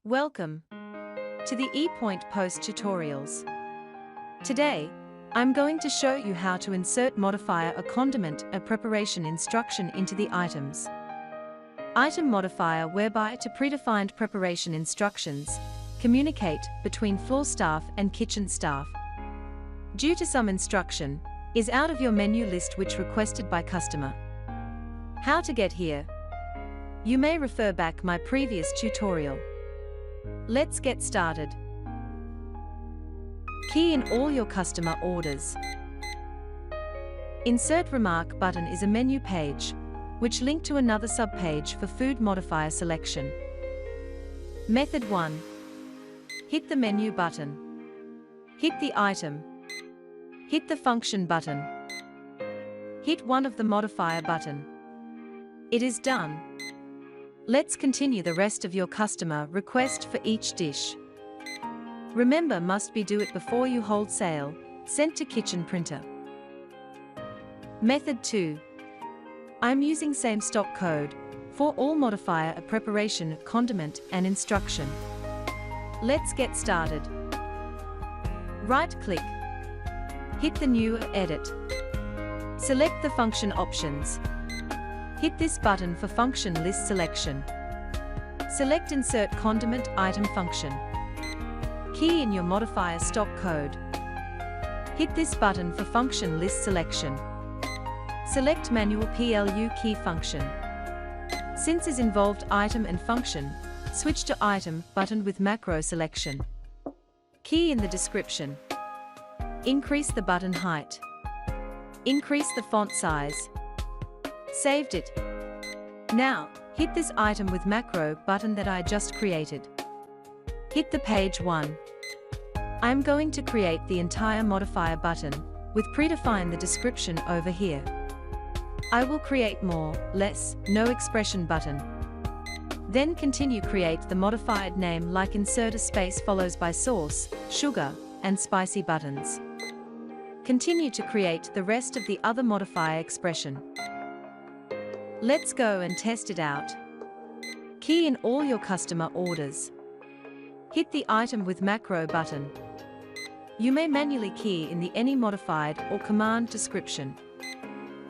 Welcome to the Epoint post tutorials. Today, I'm going to show you how to insert modifier a condiment a preparation instruction into the items. Item modifier whereby to predefined preparation instructions communicate between floor staff and kitchen staff. Due to some instruction is out of your menu list which requested by customer. How to get here? You may refer back my previous tutorial. Let's get started. Key in all your customer orders. Insert Remark button is a menu page, which link to another subpage for food modifier selection. Method 1. Hit the menu button. Hit the item. Hit the function button. Hit one of the modifier button. It is done. Let's continue the rest of your customer request for each dish. Remember must be do it before you wholesale, sent to kitchen printer. Method 2. I'm using same stock code for all modifier a preparation, condiment and instruction. Let's get started. Right click. Hit the new edit. Select the function options. Hit this button for function list selection. Select Insert Condiment Item function. Key in your modifier stock code. Hit this button for function list selection. Select Manual PLU key function. Since is involved item and function, switch to item button with macro selection. Key in the description. Increase the button height. Increase the font size. Saved it. Now, hit this item with macro button that I just created. Hit the page 1. I'm going to create the entire modifier button, with predefine the description over here. I will create more, less, no expression button. Then continue create the modified name like insert a space follows by sauce, sugar, and spicy buttons. Continue to create the rest of the other modifier expression. Let's go and test it out. Key in all your customer orders. Hit the item with macro button. You may manually key in the any modified or command description.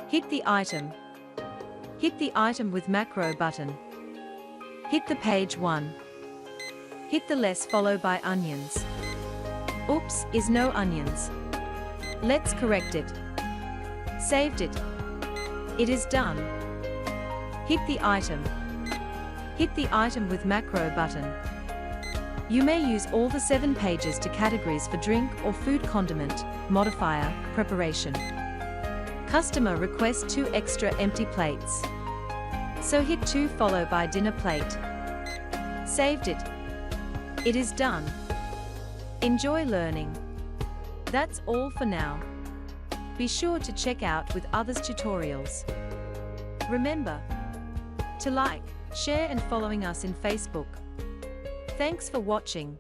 Hit the item. Hit the item with macro button. Hit the page 1. Hit the less followed by onions. Oops, is no onions. Let's correct it. Saved it. It is done. Hit the item. Hit the item with macro button. You may use all the 7 pages to categories for drink or food condiment, modifier, preparation. Customer requests 2 extra empty plates. So hit 2 followed by dinner plate. Saved it. It is done. Enjoy learning. That's all for now. Be sure to check out with others tutorials. Remember to like, share and following us in Facebook. Thanks for watching.